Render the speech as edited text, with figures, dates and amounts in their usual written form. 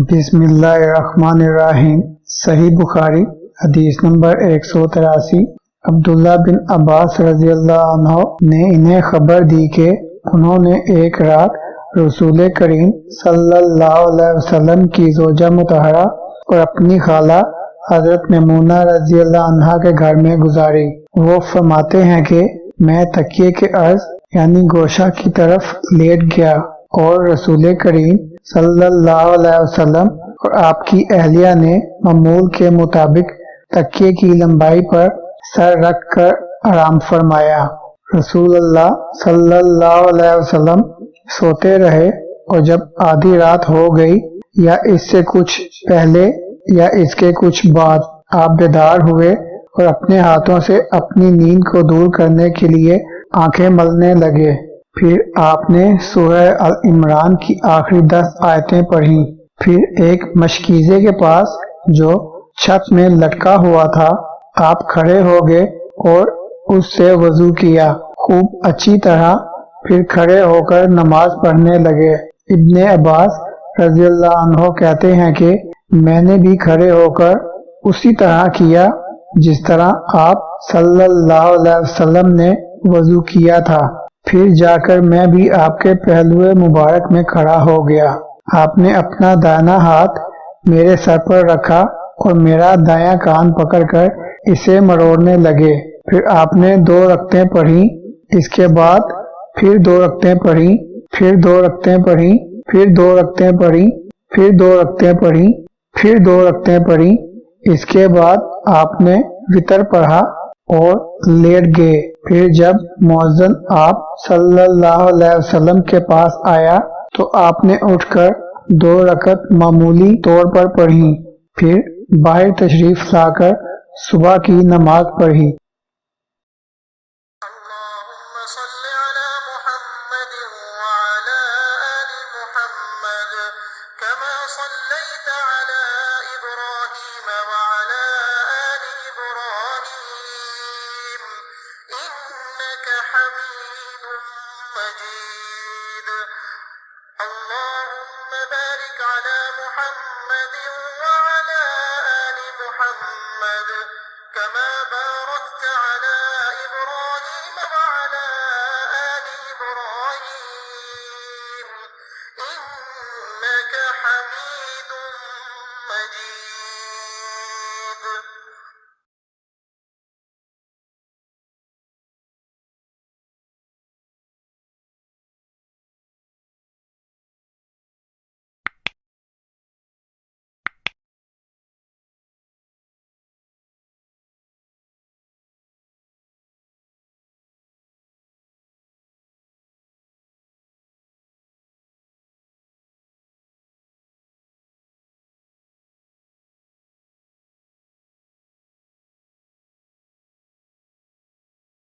بسم اللہ الرحمن الرحیم۔ صحیح بخاری حدیث نمبر 183۔ عبداللہ بن عباس رضی اللہ عنہ نے انہیں خبر دی کہ انہوں نے ایک رات رسول کریم صلی اللہ علیہ وسلم کی زوجہ مطہرہ اور اپنی خالہ حضرت میمونہ رضی اللہ عنہا کے گھر میں گزاری۔ وہ فرماتے ہیں کہ میں تکیے کے عرض یعنی گوشہ کی طرف لیٹ گیا اور رسول کریم صلی اللہ علیہ وسلم اور آپ کی اہلیہ نے معمول کے مطابق تکیے کی لمبائی پر سر رکھ کر آرام فرمایا۔ رسول اللہ صلی اللہ علیہ وسلم سوتے رہے اور جب آدھی رات ہو گئی یا اس سے کچھ پہلے یا اس کے کچھ بعد آپ بیدار ہوئے اور اپنے ہاتھوں سے اپنی نیند کو دور کرنے کے لیے آنکھیں ملنے لگے۔ پھر آپ نے سورہ ال عمران کی آخری 10 آیتیں پڑھیں۔ پھر ایک مشکیزے کے پاس جو چھت میں لٹکا ہوا تھا آپ کھڑے ہو گئے اور اس سے وضو کیا خوب اچھی طرح، پھر کھڑے ہو کر نماز پڑھنے لگے۔ ابن عباس رضی اللہ عنہ کہتے ہیں کہ میں نے بھی کھڑے ہو کر اسی طرح کیا جس طرح آپ صلی اللہ علیہ وسلم نے وضو کیا تھا۔ پھر جا کر میں بھی آپ کے پہلو مبارک میں کھڑا ہو گیا۔ آپ نے اپنا دائیں ہاتھ میرے سر پر رکھا اور میرا دایاں کان پکڑ کر اسے مروڑنے لگے۔ پھر آپ نے 2 رکعتیں پڑھی، اس کے بعد پھر 2 رکعتیں پڑھی، پھر 2 رکعتیں پڑھی، پھر 2 رکعتیں پڑھی، پھر 2 رکعتیں پڑھی، پھر 2 رکعتیں پڑھی۔ اس کے بعد آپ نے وتر پڑھا اور لیٹ گئے۔ پھر جب مؤذن آپ صلی اللہ علیہ وسلم کے پاس آیا تو آپ نے اٹھ کر 2 رکعت معمولی طور پر پڑھی، پھر باہر تشریف لا کر صبح کی نماز پڑھی۔ اللهم صل على محمد وعلى آل محمد كما صليت على إبراهيم وعلى آل إبراهيم إنك حميد مجيد اللهم بارك على محمد وعلى آل محمد كما باركت على